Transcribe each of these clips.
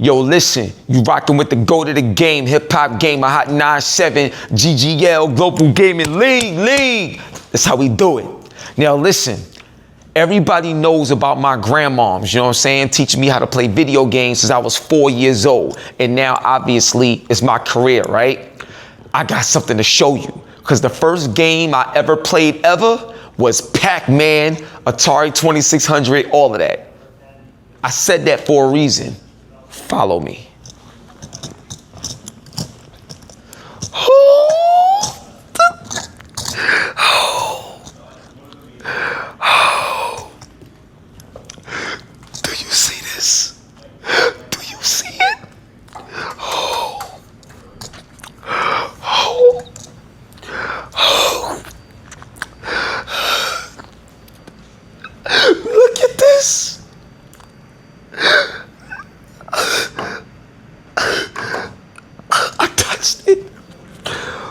Yo, listen, you rockin' with the GOAT of the game, HipHopGamer, Hot 97, GGL, Global Gaming League. That's how we do it. Now listen, everybody knows about my grandmoms, you know what I'm saying? Teaching me how to play video games since I was 4 years old. And now, obviously, it's my career, right? I got something to show you. Because the first game I ever played was Pac-Man, Atari 2600, all of that. I said that for a reason. Follow me. Do you see this? Do you see it? Look at this. I touched it.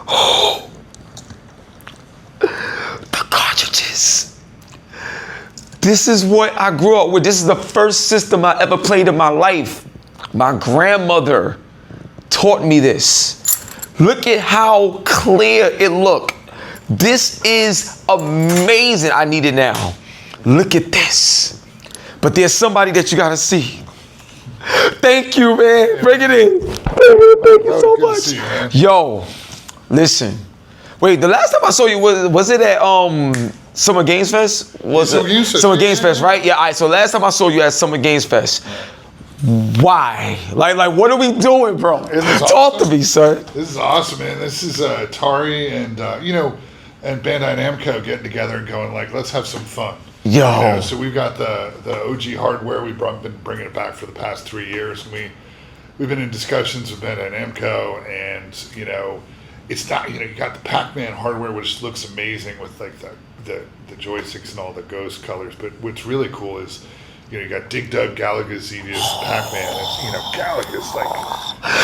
Oh, the cartridges. This is what I grew up with. This is the first system I ever played in my life. My grandmother taught me this. Look at how clear it looked. This is amazing. I need it now. Look at this. But there's somebody that you gotta see. Thank you, man. Bring it in. Thank you so much. Yo, listen. Wait, the last time I saw you, was it at Summer Games Fest? Summer Games Fest, right? Yeah, all right, so last time I saw you at Summer Games Fest. Why? Like, what are we doing, bro? Talk to me, sir. This is awesome, man. This is Atari and, and Bandai Namco getting together and going like, let's have some fun. Yo. So we've got the OG hardware. We've been bringing it back for the past 3 years. And we've been in discussions with Bandai Namco, and, it's not, you got the Pac-Man hardware, which looks amazing with like the joysticks and all the ghost colors. But what's really cool is, you got Dig Dug, Galaga, Xevious, Pac-Man. And, Galaga's like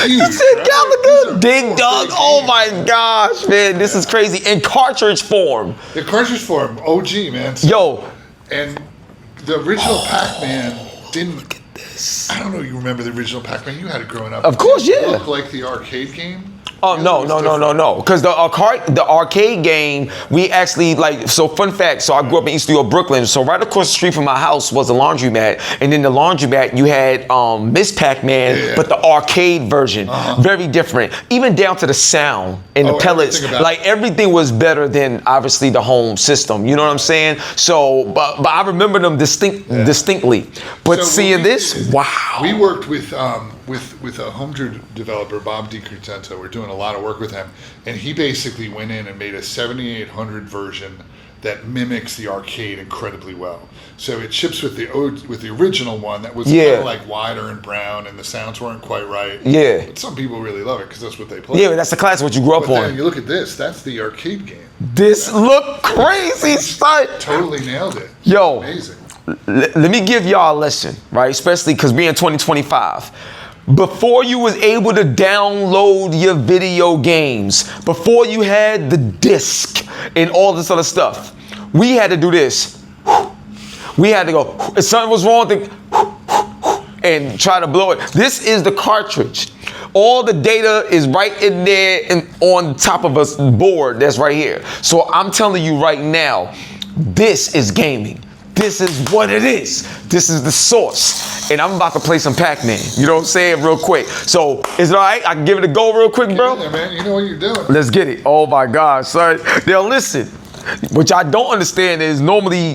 huge. You said Galaga? Dig Dug? Oh my gosh, man. This is crazy. In cartridge form. The cartridge form, OG, man. So, yo. And the original Pac-Man didn't. Look at this. I don't know if you remember the original Pac-Man. You had it growing up. Of course, yeah. It looked like the arcade game. Oh, no. Because the arcade game, we actually, so fun fact, so I grew up in East New York, Brooklyn. So right across the street from my house was a laundromat. And in the laundromat, you had Miss Pac-Man, but the arcade version. Very different. Even down to the sound and the pellets. Everything was better than, obviously, the home system. You know what I'm saying? So, but I remember them distinctly. But so seeing this, wow. We worked with a home developer, Bob DiCrescenzo. We're doing a lot of work with him, and he basically went in and made a 7800 version that mimics the arcade incredibly well. So it ships with the original one that was kind of like wider and brown, and the sounds weren't quite right. Yeah. But some people really love it because that's what they play. Yeah, that's the classic what you grew up on. Then you look at this. That's the arcade game. This look crazy, son. Totally nailed it. Yo. Amazing. Let me give y'all a lesson, right? Especially because we're in 2025. Before you was able to download your video games, before you had the disc and all this other stuff, we had to do this. We had to go, if something was wrong, and try to blow it. This is the cartridge. All the data is right in there and on top of a board that's right here. So I'm telling you right now, this is gaming. This is what it is. This is the source. And I'm about to play some Pac-Man. You know what I'm saying? Real quick. So, is it all right? I can give it a go real quick, bro? Get in there, man. You know what you're doing. Let's get it. Oh, my gosh, son. Now, listen. What I don't understand is normally,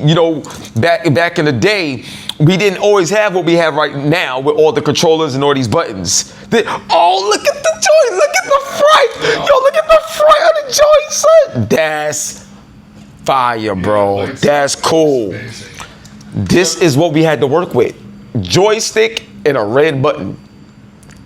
back in the day, we didn't always have what we have right now with all the controllers and all these buttons. Oh, look at the joy. Look at the front. Yo, look at the front of the joy, son. That's fire, bro. That's cool. This is what we had to work with. Joystick and a red button.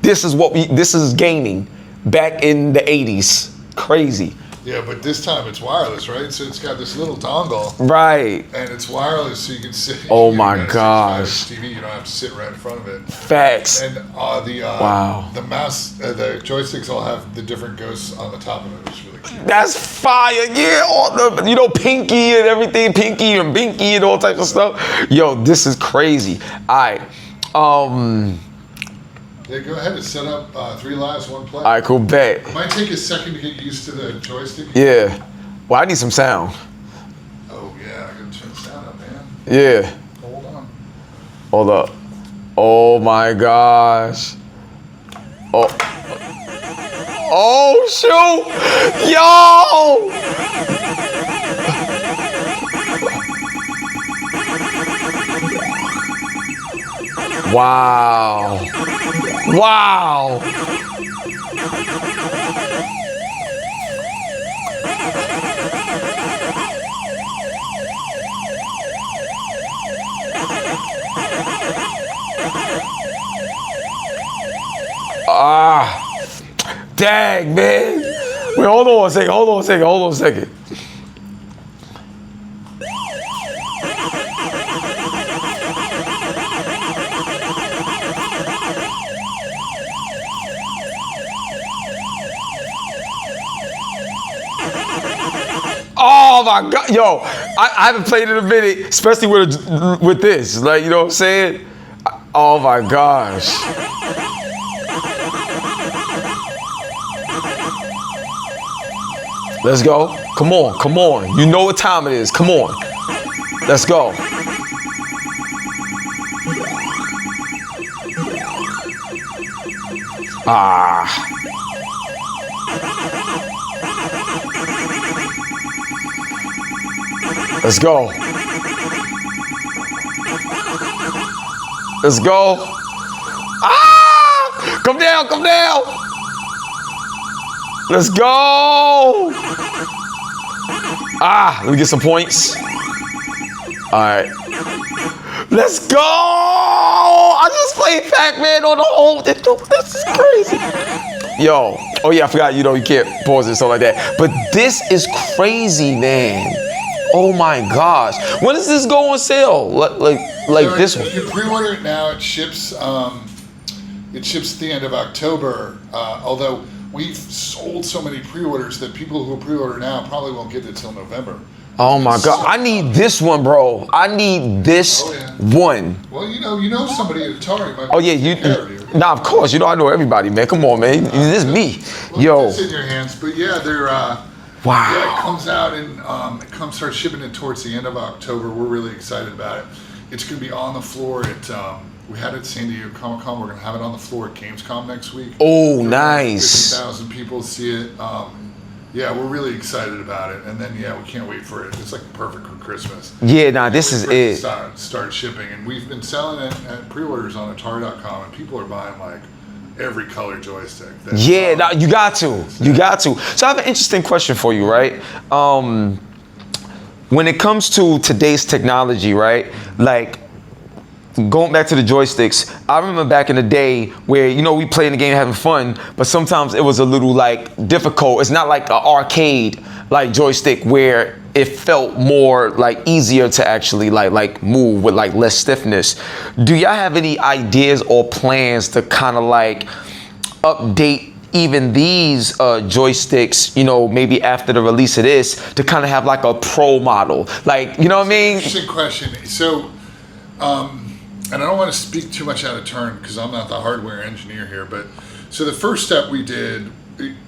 This is gaming back in the 80s. Crazy. Yeah, but this time it's wireless, right? So it's got this little dongle. Right. And it's wireless, so you can sit. Oh my gosh. TV, you don't have to sit right in front of it. Facts. And the mouse, the joysticks all have the different ghosts on the top of it. It's really cute. That's fire. Yeah, all the, Pinky and everything, Pinky and Binky and all types of stuff. Yo, this is crazy. All right. Yeah, go ahead and set up 3 lives, 1 play. All right, cool, bet. It might take a second to get used to the joystick. Yeah. Well, I need some sound. Oh, yeah, I gotta turn the sound up, man. Yeah. Hold on. Hold up. Oh my gosh. Oh. Oh shoot! Yo! Wow. Wow. Ah. Dang, man. Wait, hold on a second. Oh my God, yo, I haven't played in a minute, especially with this. Like, you know what I'm saying? Oh my gosh. Let's go. Come on. You know what time it is. Come on. Let's go. Ah. Let's go. Let's go. Ah! Come down. Let's go. Ah, let me get some points. All right. Let's go. I just played Pac-Man on the whole. This is crazy. Yo. Oh yeah, I forgot, you can't pause it, stuff like that. But this is crazy, man. Oh my gosh. When does this go on sale? Like So this one? You can pre-order it now. It ships. It ships at the end of October. Although we've sold so many pre-orders that people who pre-order now probably won't get it till November. Oh my God. I need this one, bro. I need this one. Well, you know somebody at Atari might. Oh yeah, Nah, of course. I know everybody, man. Come on, man. This is me. Well, Yo. it's in your hands, but yeah, they're. Wow. Yeah, it comes out and start shipping it towards the end of October. We're really excited about it. It's going to be on the floor at. We had it at San Diego Comic-Con. We're going to have it on the floor at Gamescom next week. Oh, nice. 50,000 people see it. Yeah, we're really excited about it. And then, yeah, we can't wait for it. It's like perfect for Christmas. Yeah, nah, this is it. Start shipping. And we've been selling it at pre-orders on Atari.com, and people are buying like every color joystick. Yeah, nah, you got to. So I have an interesting question for you, right? When it comes to today's technology, right? Like, going back to the joysticks, I remember back in the day where, we playing the game having fun, but sometimes it was a little like difficult. It's not like an arcade like joystick where it felt more like easier to actually like move with like less stiffness. Do y'all have any ideas or plans to kind of like update even these joysticks, maybe after the release of this, to kind of have like a pro model? Like, you know what I mean? Interesting question. So, and I don't want to speak too much out of turn because I'm not the hardware engineer here, but so the first step we did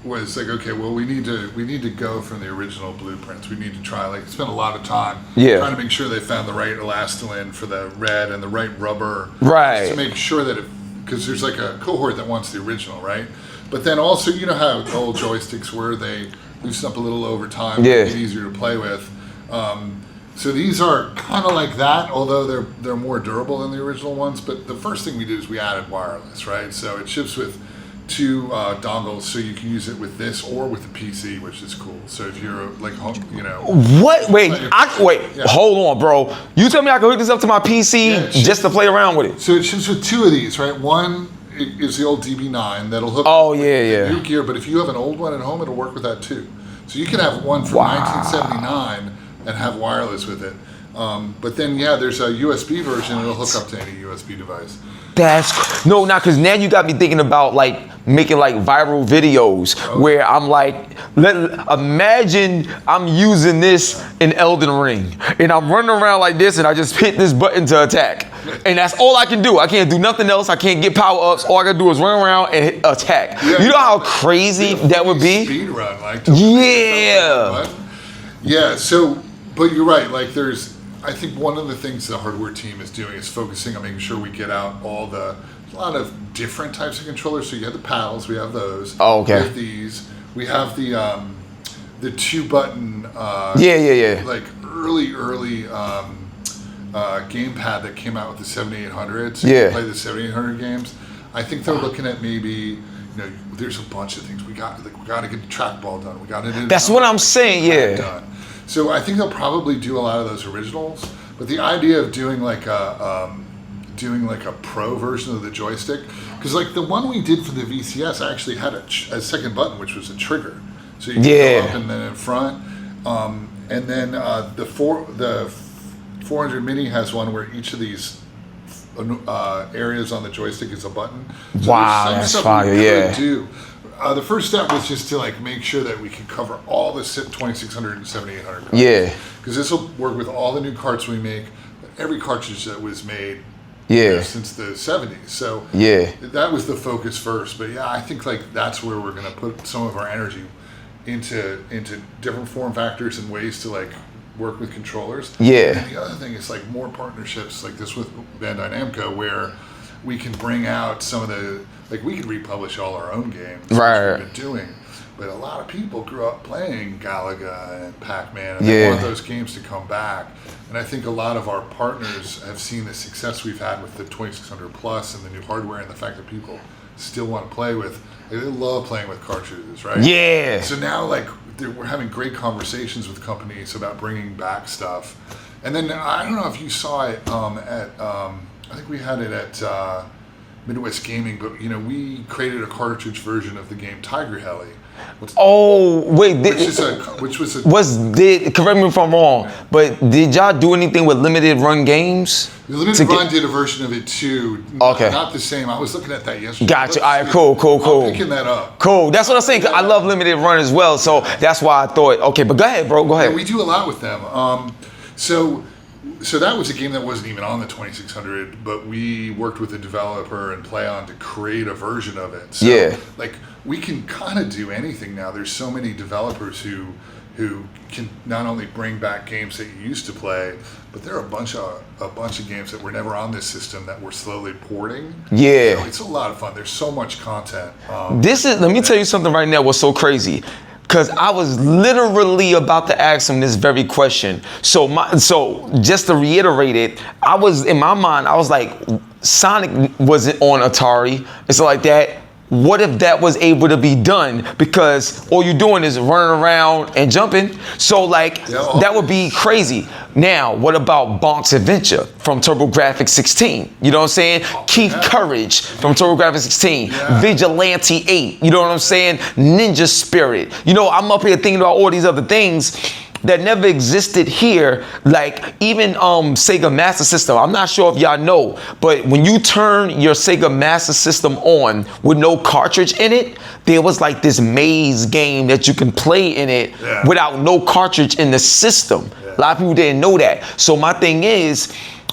was like, okay, well, we need to go from the original blueprints. We need to try, spend a lot of time trying to make sure they found the right elastomeric for the red and the right rubber, right, to make sure that because there's like a cohort that wants the original, right? But then also, you know how the old joysticks were, they loosen up a little over time, make it easier to play with. So these are kind of like that, although they're more durable than the original ones. But the first thing we did is we added wireless, right? So it ships with 2 dongles, so you can use it with this or with the PC, which is cool. So if you're like home, What? Wait, hold on, bro. You tell me I can hook this up to my PC just to play around with it? So it ships with 2 of these, right? One is the old DB9 that'll hook up with the new gear, but if you have an old one at home, it'll work with that too. So you can have one from 1979 and have wireless with it. But then, there's a USB version. It'll hook up to any USB device. Because now you got me thinking about like making like viral videos where I'm like, imagine I'm using this in Elden Ring and I'm running around like this and I just hit this button to attack. And that's all I can do. I can't do nothing else. I can't get power-ups. All I can do is run around and hit attack. Yeah, you know how crazy that would be? Speed run, like. Yeah. Yeah, so, but you're right, like I think one of the things the hardware team is doing is focusing on making sure we get out a lot of different types of controllers. So you have the paddles, we have those. Oh, okay. We have these. We have the 2-button, like early gamepad that came out with the 7800. So you can play the 7800 games. I think they're looking at maybe, there's a bunch of things. We got to get the trackball done. We got to. That's what I'm saying. Done. So I think they'll probably do a lot of those originals. But the idea of doing like a pro version of the joystick, because like the one we did for the VCS actually had a second button, which was a trigger. So you can go up and then in front, and then the 400 Mini has one where each of these areas on the joystick is a button. So wow, that's fire! Yeah. The first step was just to like make sure that we could cover all the 2600 and 7800 cards. Yeah. Because this will work with all the new carts we make, every cartridge that was made. Since the 70s. So that was the focus first. But yeah, I think like that's where we're gonna put some of our energy into different form factors and ways to like work with controllers. Yeah. And the other thing is like more partnerships like this with Bandai Namco where we can bring out some of the, like we could republish all our own games, right? Which we've been doing, but a lot of people grew up playing Galaga and Pac-Man, and they want those games to come back. And I think a lot of our partners have seen the success we've had with the 2600 Plus and the new hardware, and the fact that people still want to play with. They love playing with cartridges, right? Yeah. So now, like, we're having great conversations with companies about bringing back stuff. And then I don't know if you saw it I think we had it at Midwest Gaming, but we created a cartridge version of the game Tiger Heli. Correct me if I'm wrong, but did y'all do anything with limited run games? The limited run did a version of it too. Okay. Not the same. I was looking at that yesterday. Gotcha. All right, cool. I'm picking that up. Cool. That's what I'm saying. 'Cause I love limited run as well, so that's why I thought. Okay, but go ahead, bro. Go ahead. Yeah, we do a lot with them. So that was a game that wasn't even on the 2600, but we worked with a developer and PlayOn to create a version of it. So, like, we can kind of do anything now. There's so many developers who can not only bring back games that you used to play, but there are a bunch of games that were never on this system that we're slowly porting. Yeah. So it's a lot of fun. There's so much content. Let me tell you something right now. What's so crazy? Because I was literally about to ask him this very question. So just to reiterate it, in my mind, I was like, Sonic wasn't on Atari and stuff like that. What if that was able to be done? Because all you're doing is running around and jumping. So like, that would be crazy. Now, what about Bonk's Adventure from TurboGrafx 16? You know what I'm saying? Keith Courage from TurboGrafx 16. Vigilante 8. You know what I'm saying? Ninja Spirit. I'm up here thinking about all these other things that never existed here, like even Sega Master System. I'm not sure if y'all know, but when you turn your Sega Master System on with no cartridge in it, there was like this maze game that you can play in it without no cartridge in the system. A lot of people didn't know that. So my thing is,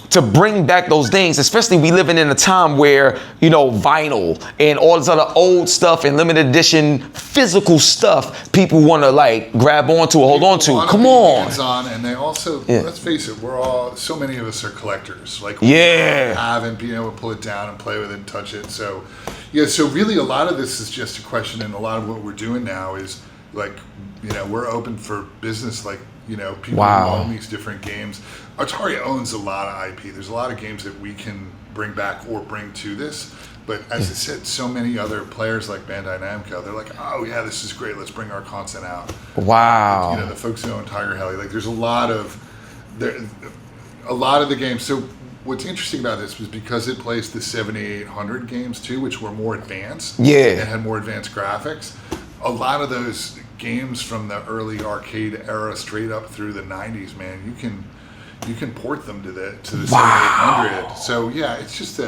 to bring back those things, especially we living in a time where, vinyl and all this other old stuff and limited edition physical stuff, people want to like grab onto or hold on to. Come on. And they also, let's face it, so many of us are collectors. Like, have and being able to pull it down and play with it and touch it. So, so really a lot of this is just a question, and a lot of what we're doing now is like, we're open for business, like, people who own these different games. Atari owns a lot of IP. There's a lot of games that we can bring back or bring to this. But as I said, so many other players like Bandai Namco, they're like, oh yeah, this is great. Let's bring our content out. Wow. The folks who own Tiger Heli, like there's a lot of the games. So what's interesting about this was because it plays the 7800 games too, which were more advanced. Yeah. And had more advanced graphics. A lot of those games from the early arcade era straight up through the 90s, man, you can port them to the 7800. So yeah, it's just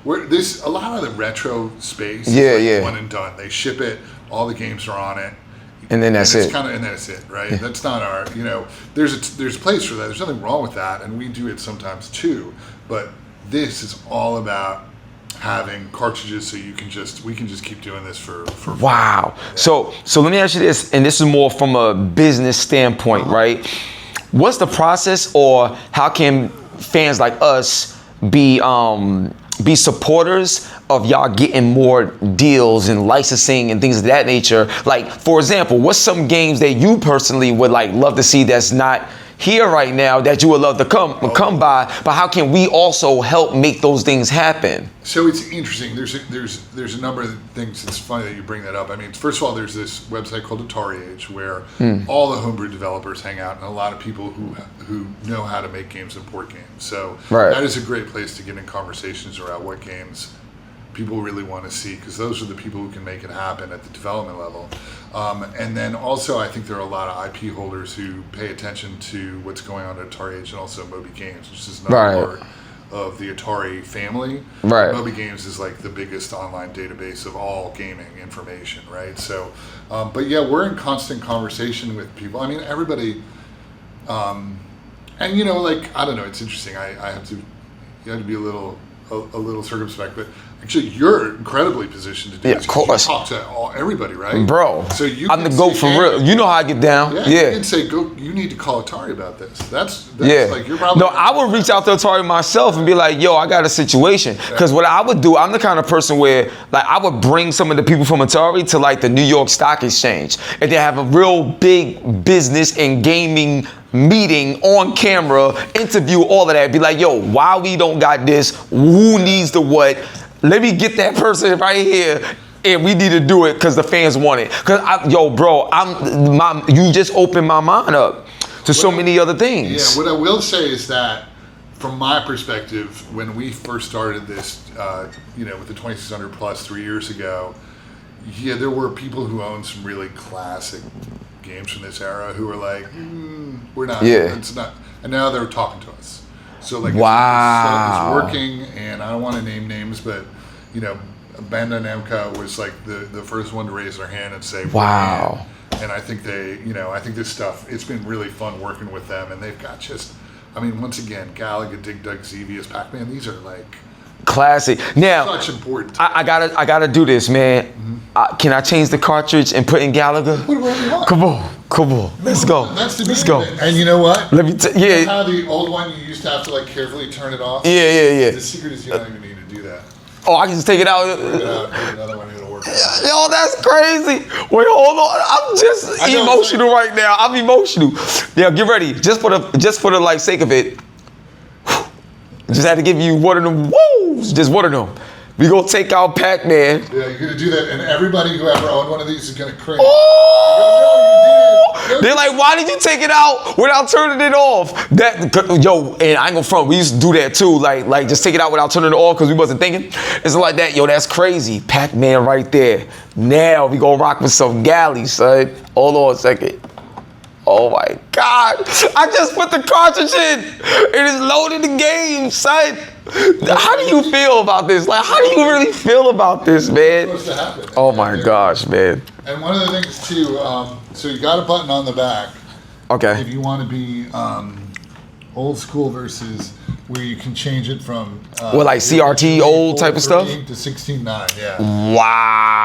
there's a lot of the retro space. Yeah. One and done. They ship it. All the games are on it. And then that's it. And then that's it, right? Yeah. That's not our, there's a place for that. There's nothing wrong with that, and we do it sometimes too. But this is all about having cartridges, so we can just keep doing this for wow. Yeah. So let me ask you this, and this is more from a business standpoint, right? What's the process, or how can fans like us be supporters of y'all getting more deals and licensing and things of that nature? Like, for example, what's some games that you personally would love to see that's not here right now that you would love to come by, but how can we also help make those things happen? So it's interesting. There's a number of things. It's funny that you bring that up. I mean, first of all, there's this website called Atari Age where all the homebrew developers hang out, and a lot of people who know how to make games and port games. So that is a great place to get in conversations around what games people really want to see, because those are the people who can make it happen at the development level. And then also, I think there are a lot of IP holders who pay attention to what's going on at Atari Age and also Moby Games, which is another part of the Atari family. Moby Games is like the biggest online database of all gaming information, right? So, but yeah, we're in constant conversation with people. I mean, everybody, and I don't know, it's interesting. You have to be a little circumspect, but actually you're incredibly positioned to do this. Of course. You talk to everybody, right? Bro, so I'm the GOAT for real. You know how I get down. Yeah. You can say, you need to call Atari about this. That's like, you're probably... No, I would reach out to Atari myself and be like, yo, I got a situation. Because what I would do, I'm the kind of person where I would bring some of the people from Atari to the New York Stock Exchange. And they have a real big business and gaming meeting on camera, interview, all of that. Be like, yo, why we don't got this? Who needs the what? Let me get that person right here, and we need to do it because the fans want it. You just opened my mind up to so many other things. Yeah, what I will say is that, from my perspective, when we first started this, with the 2600 plus 3 years ago, there were people who owned some really classic games from this era who were like, we're not, it's not, and now they're talking to us. So wow. It's working, and I don't want to name names, but Bandai Namco was like the first one to raise their hand and say, wow. And I think I think this stuff, it's been really fun working with them, and they've got once again, Galaga, Dig Dug, Xevious, Pac-Man, these are classic. Now, such important. I gotta do this, man. Mm-hmm. Can I change the cartridge and put in Galaga? Whatever you want. Come on. Let's go. Let's go. And you know what? Let me. You know how the old one you used to have to carefully turn it off. Yeah. The secret is you don't even need to do that. Oh, I can just take it out. Take it out. Get another one. It'll work. Yo, that's crazy. Wait, hold on. I'm just emotional right now. I'm emotional. Yeah, get ready. Just for the sake of it. Just had to give you one of them. Woos. Just one of them. We gonna take out Pac-Man. Yeah, you're gonna do that, and everybody who ever owned one of these is gonna cringe. Oh! No, you did. They're like, why did you take it out without turning it off? And I ain't gonna front. We used to do that too. Like just take it out without turning it off because we wasn't thinking. It's like that. Yo, that's crazy. Pac-Man right there. Now we gonna rock with some galley, son. Hold on a second. Oh my God. I just put the cartridge in. It is loaded the game, son. How do you feel about this? How do you really feel about this, man? It's supposed to happen. Oh my gosh, man. And one of the things too, so you got a button on the back. Okay. If you want to be old school versus where you can change it from CRT old type of stuff? To 16:9, yeah. Wow.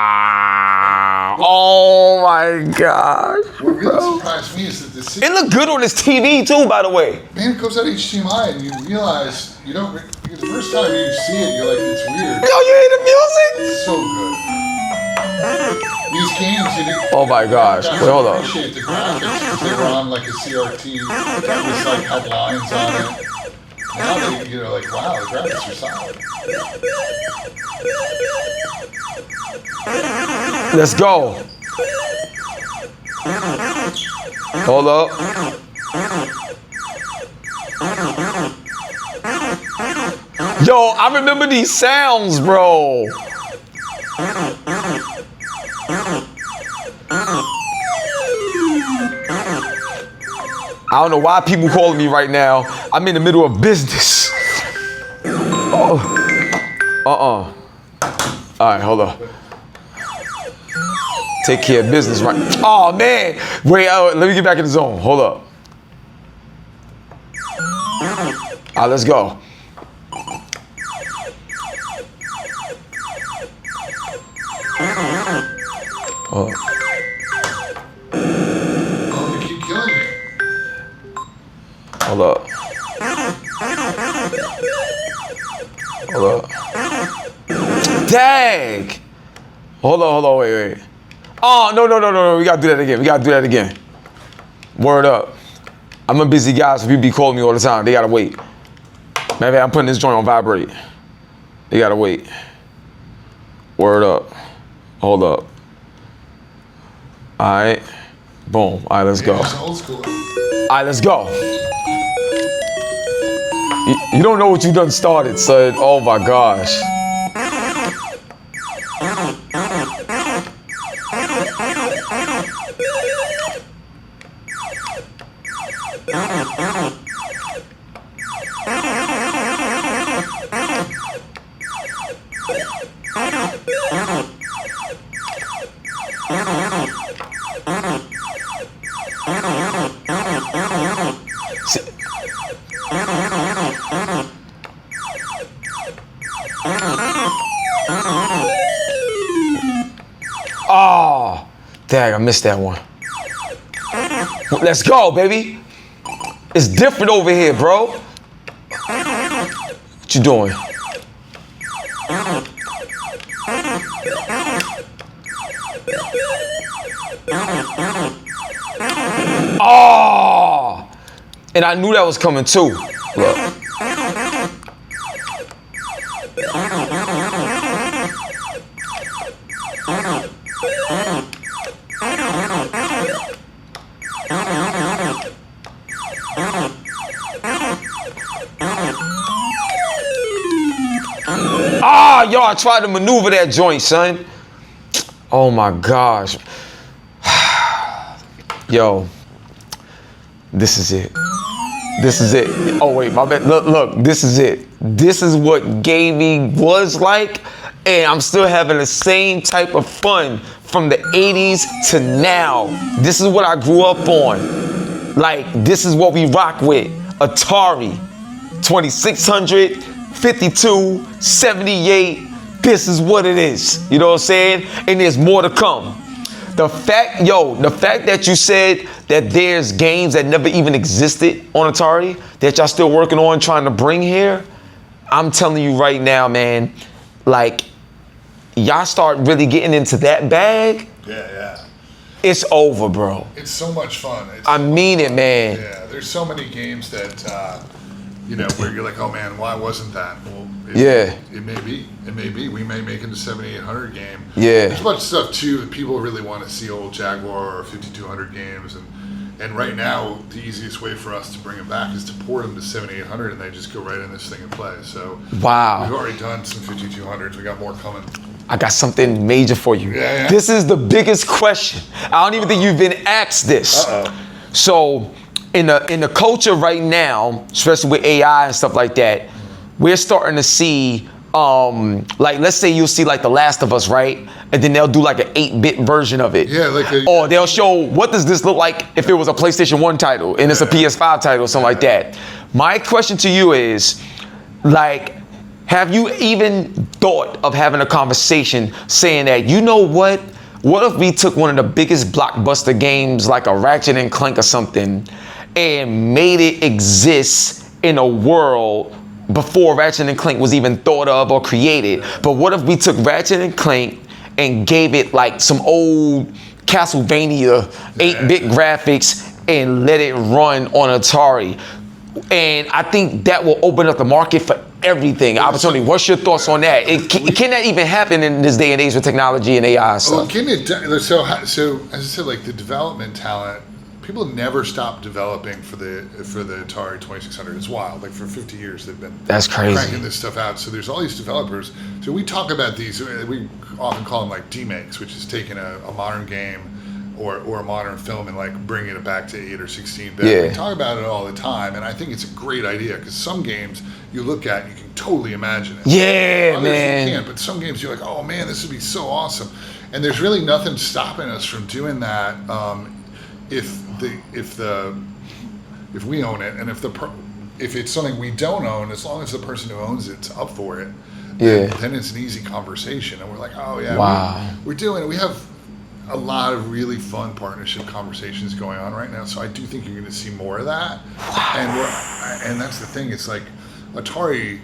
Oh my gosh. What really surprised me is that it looked good on this TV too, by the way. Man, it goes out HDMI and you realize the first time you see it, you're like, it's weird. Yo, you hear the music? It's so good. These games, oh my gosh. Wait, hold on. I appreciate the graphics because they were on a CRT that was had lines on it. Now wow, the graphics are solid. Let's go. Hold up. Yo, I remember these sounds, bro. I don't know why people calling me right now. I'm in the middle of business. Oh. All right, hold on. Take care of business, right? Oh man, wait. Let me get back in the zone. Hold up. All right, let's go. Oh, you keep killing me. Hold up. Hold up. Dang! Hold on, wait. Oh, no. We gotta do that again. Word up. I'm a busy guy, so people be calling me all the time. They gotta wait. Maybe I'm putting this joint on vibrate. They gotta wait. Word up. Hold up. All right. Boom. All right, let's go. Old school. All right, let's go. You don't know what you done started, son. Oh my gosh. Oh, dang, I missed that one. Let's go, baby. It's different over here, bro. What you doing? Oh, and I knew that was coming too. Look. Ah, yo, I tried to maneuver that joint, son. Oh my gosh. Yo, this is it. This is it. Oh wait, my bad. Look, this is it. This is what gaming was like, and I'm still having the same type of fun from the 80s to now. This is what I grew up on. Like, this is what we rock with. Atari, 2600, 52, 78. This is what it is. You know what I'm saying? And there's more to come. The fact that you said that there's games that never even existed on Atari that y'all still working on trying to bring here, I'm telling you right now, man, like, y'all start really getting into that bag, Yeah. it's over, bro. It's so much fun. I mean it, man. Yeah, there's so many games that, where you're like, oh man, why wasn't that? Well, it may be. It may be. We may make it a 7800 game. Yeah. There's a bunch of stuff too that people really want to see old Jaguar or 5200 games, and right now the easiest way for us to bring them back is to port them to 7800, and they just go right in this thing and play. So wow, we've already done some 5200s. We got more coming. I got something major for you. Yeah. This is the biggest question. I don't even think you've been asked this. So in the culture right now, especially with AI and stuff like that, we're starting to see, like, let's say you'll see like The Last of Us, right? And then they'll do like an 8-bit version of it. Yeah, or they'll show, what does this look like if it was a PlayStation 1 title and it's a PS5 title or something like that. My question to you is, like, have you even thought of having a conversation saying that, you know what if we took one of the biggest blockbuster games like a Ratchet and Clank or something and made it exist in a world before Ratchet and Clank was even thought of or created? But what if we took Ratchet and Clank and gave it like some old Castlevania 8-bit graphics and let it run on Atari? And I think that will open up the market for everything, opportunity. What's your thoughts on that? Can that even happen in this day and age with technology and AI and stuff? Well, so as I said, like the development talent, people never stop developing for the Atari 2600. It's wild. Like for 50 years they've been cranking this stuff out. So there's all these developers. So we talk about these. We often call them like Demakes, which is taking a modern game or a modern film and like bringing it back to 8 or 16 bit. We talk about it all the time, and I think it's a great idea because some games you look at, you can totally imagine it. Yeah, Others man. you can't, but some games you're like, oh man, this would be so awesome. And there's really nothing stopping us from doing that if we own it, and if it's something we don't own, as long as the person who owns it's up for it, then it's an easy conversation, and we're like, oh yeah, wow, we're doing it. We have a lot of really fun partnership conversations going on right now, so I do think you're going to see more of that. Wow. And that's the thing. It's like Atari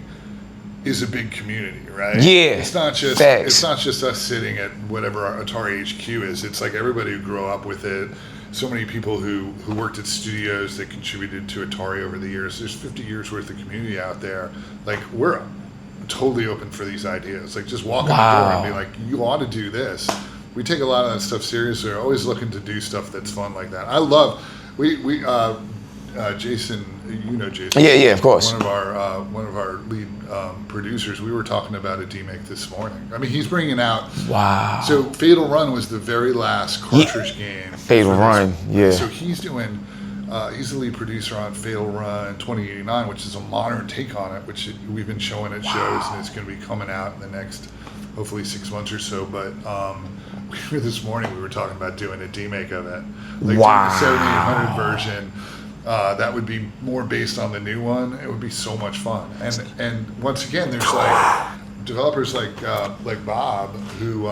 is a big community, right? Yeah. It's not just us sitting at whatever our Atari HQ is. It's like everybody who grew up with it. So many people who worked at studios that contributed to Atari over the years. There's 50 years worth of community out there. Like, we're totally open for these ideas. Like, just walk in the door and be like, you ought to do this. We take a lot of that stuff seriously. We're always looking to do stuff that's fun like that. I love, Jason, you know Jason. Yeah, of course. One of our lead producers. We were talking about a Demake this morning. I mean, he's bringing out. Wow. So Fatal Run was the very last cartridge game. Fatal Run, yeah. So he's doing. He's the lead producer on Fatal Run 2089, which is a modern take on it, which we've been showing at shows, and it's going to be coming out in the next, hopefully 6 months or so. But this morning we were talking about doing a demake of it, like doing the 7800 version. That would be more based on the new one. It would be so much fun. And once again, there's like developers like Bob who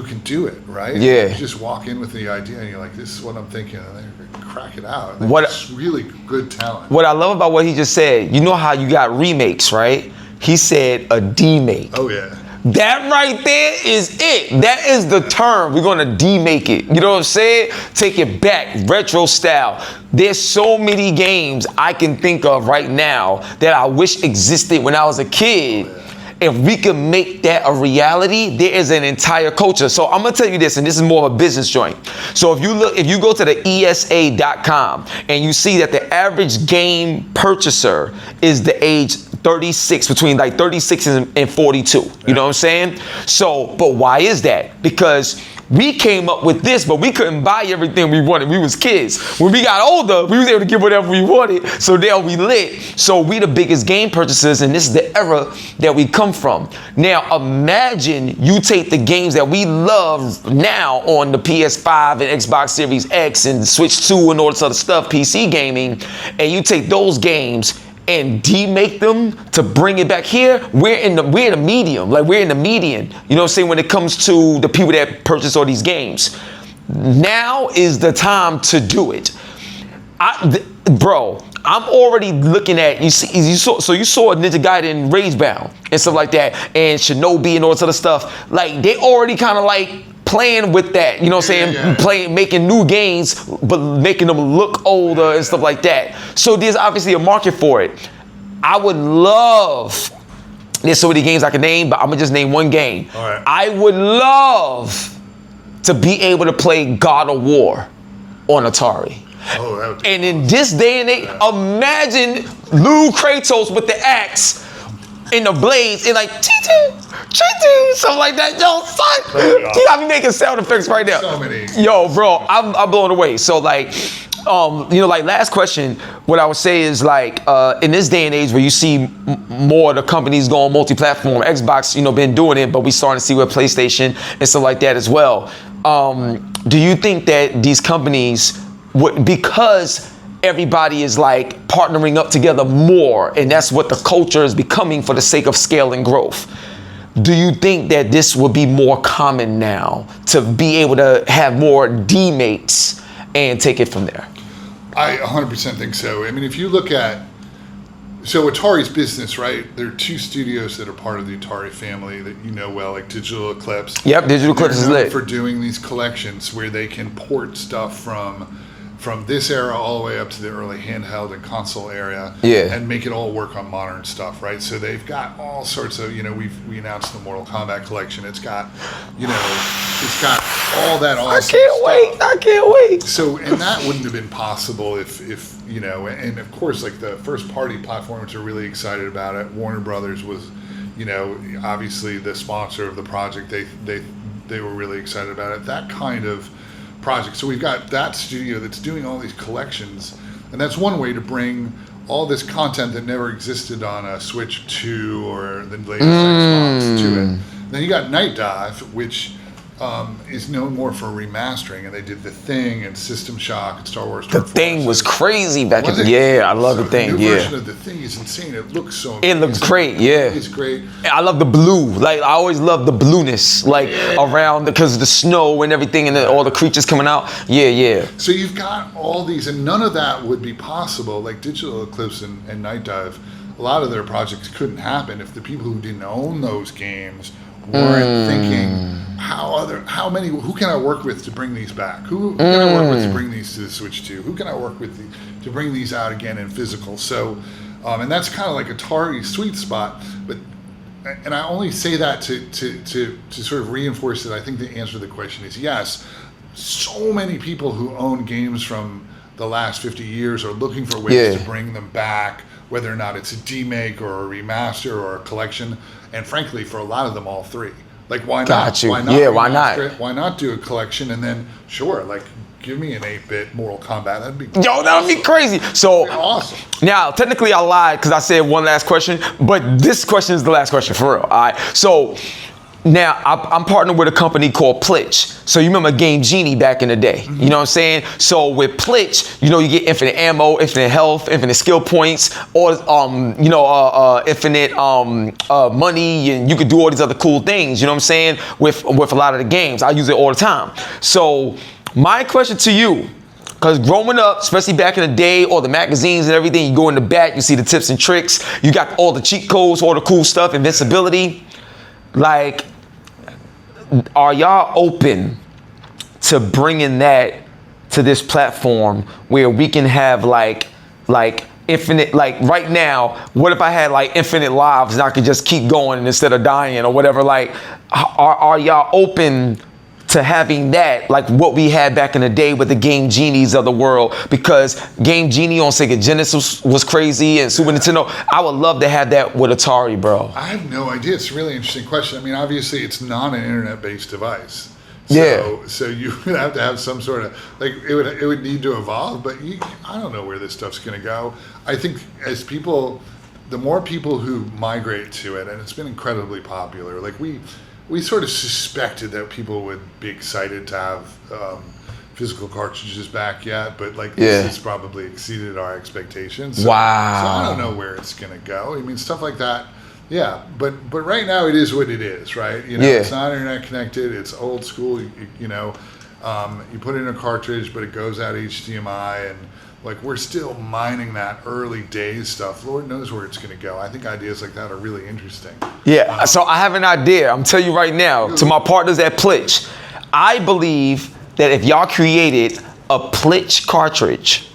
can do it, right? Yeah. You just walk in with the idea and you're like, this is what I'm thinking, and then crack it out. It's really good talent. What I love about what he just said, you know how you got remakes, right? He said a demake. Oh yeah. That right there is it. That is the term. We're going to demake it. You know what I'm saying? Take it back, retro style. There's so many games I can think of right now that I wish existed when I was a kid. Oh, yeah. If we could make that a reality, there is an entire culture. So I'm gonna tell you this, and this is more of a business joint. So if you go to the ESA.com and you see that the average game purchaser is the age 36, between like 36 and 42. You know what I'm saying? So, but why is that? Because we came up with this, but we couldn't buy everything we wanted. We was kids. When we got older, we was able to get whatever we wanted. So there we lit. So we the biggest game purchasers, and this is the era that we come from. Now imagine you take the games that we love now on the PS5 and Xbox Series X and Switch 2 and all this other stuff, PC gaming, and you take those games and demake them to bring it back here. We're in the medium, like we're in the median. You know what I'm saying? When it comes to the people that purchase all these games, now is the time to do it. Bro, I'm already looking at you saw Ninja Gaiden Ragebound and stuff like that, and Shinobi and all this other stuff. Like they already kind of like playing with that, you know what I'm saying? Making new games, but making them look older and stuff like that. So there's obviously a market for it. I would love, there's so many games I can name, but I'm gonna just name one game. All right. I would love to be able to play God of War on Atari. Oh, that would be and in this day and age, imagine Lou Kratos with the axe in the blades and like something like that. Yo, son, you got me making sound effects right now. So many. Yo, bro, I'm blown away. So like, like last question, what I would say is like, in this day and age where you see more of the companies going multi-platform, Xbox, been doing it, but we starting to see with PlayStation and stuff like that as well. Do you think that these companies would, because everybody is like partnering up together more, and that's what the culture is becoming for the sake of scale and growth, do you think that this will be more common now to be able to have more demates and take it from there? I 100% think so. I mean, if you look at, so Atari's business, right? There are two studios that are part of the Atari family that you know well, like Digital Eclipse. Yep, Digital Eclipse is lit. For doing these collections where they can port stuff from this era all the way up to the early handheld and console area, and make it all work on modern stuff, right? So they've got all sorts of, we announced the Mortal Kombat collection. It's got, it's got all that awesome I can't wait. So, and that wouldn't have been possible if and of course, like the first party platformers are really excited about it. Warner Brothers was, obviously the sponsor of the project. They were really excited about it. That kind of project. So we've got that studio that's doing all these collections, and that's one way to bring all this content that never existed on a Switch 2 or the latest Xbox to it. Then you got Night Dive, which is known more for remastering, and they did The Thing and System Shock and Star Wars. The Thing was crazy back in the day. Yeah, I love The Thing. The new Yeah, version of The Thing is insane. It looks so amazing. it looks great. Yeah, It's great. I love the blue. Like I always love the blueness, like around because of the snow and everything, and then all the creatures coming out. Yeah, yeah. So you've got all these, and none of that would be possible. Like Digital Eclipse and Night Dive, a lot of their projects couldn't happen if the people who didn't own those games weren't thinking, who can I work with to bring these back? Who can I work with to bring these to the Switch 2? Who can I work with to bring these out again in physical? So, and that's kind of like Atari's sweet spot. But, and I only say that to sort of reinforce that I think the answer to the question is yes. So many people who own games from the last 50 years are looking for ways to bring them back, whether or not it's a demake or a remaster or a collection. And frankly, for a lot of them, all three. Like, why not? Got you. Why not? Yeah, why not? Why not do a collection and then, sure, like, give me an 8-bit Mortal Kombat. That'd be That would be crazy. So awesome. Now, technically, I lied because I said one last question, but this question is the last question for real. All right. So now I'm partnered with a company called Plitch. So you remember Game Genie back in the day. You know what I'm saying? So with Plitch, you know, you get infinite ammo, infinite health, infinite skill points, or infinite money, and you could do all these other cool things. You know what I'm saying? With a lot of the games, I use it all the time. So my question to you, because growing up, especially back in the day, all the magazines and everything, you go in the back, you see the tips and tricks, you got all the cheat codes, all the cool stuff, invincibility. Like, are y'all open to bringing that to this platform where we can have like infinite, like right now, what if I had like infinite lives and I could just keep going instead of dying or whatever? Like, are y'all open to having that, like what we had back in the day with the Game Genies of the world? Because Game Genie on Sega Genesis was crazy, and Super Nintendo. I would love to have that with Atari, bro. I have no idea. It's a really interesting question. I mean, obviously, it's not an internet-based device. So you would have to have some sort of, like, it would need to evolve, but I don't know where this stuff's going to go. I think as people, the more people who migrate to it, and it's been incredibly popular, like we sort of suspected that people would be excited to have physical cartridges back yet, but like this has probably exceeded our expectations. So I don't know where it's going to go. I mean, stuff like that, but right now it is what it is, right? You know, it's not internet connected. It's old school. You know, you put in a cartridge, but it goes out HDMI, and like we're still mining that early days stuff. Lord knows where it's going to go. I think ideas like that are really interesting. Yeah, so I have an idea. I'm telling you right now, to my partners at Plitch, I believe that if y'all created a Plitch cartridge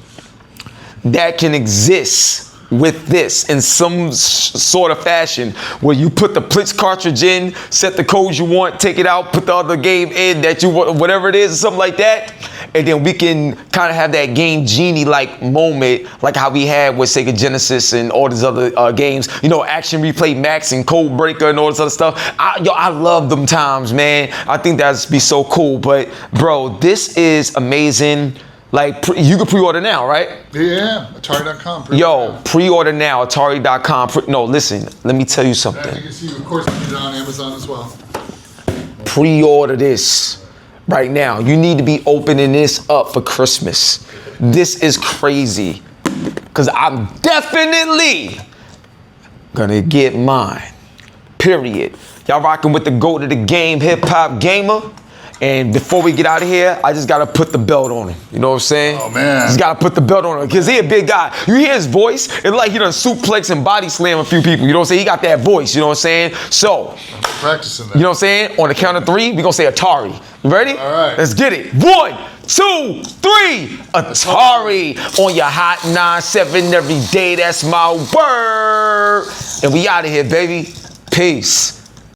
that can exist with this in some sort of fashion, where you put the Plitch cartridge in, set the codes you want, take it out, put the other game in that you want, whatever it is, or something like that, and then we can kind of have that Game Genie-like moment, like how we had with Sega Genesis and all these other games, you know, Action Replay Max and Code Breaker and all this other stuff. I love them times, man. I think that'd be so cool. But bro, this is amazing. Like, you can pre-order now, right? Yeah, Atari.com. Pre-order now, Atari.com. No, listen, let me tell you something. As you can see, of course, we did it on Amazon as well. Pre-order this right now. You need to be opening this up for Christmas. This is crazy. Because I'm definitely gonna get mine. Period. Y'all rocking with the GOAT of the game, HipHopGamer. And before we get out of here, I just gotta put the belt on him. You know what I'm saying? Oh, man. Just gotta put the belt on him, because he a big guy. You hear his voice, it's like he done suplex and body slam a few people. You know what I'm saying? He got that voice, you know what I'm saying? So, practicing that. You know what I'm saying? On the count of 3, we gonna say Atari. You ready? All right. Let's get it. 1, 2, 3. Atari on your hot 9-7 every day. That's my word. And we out of here, baby. Peace.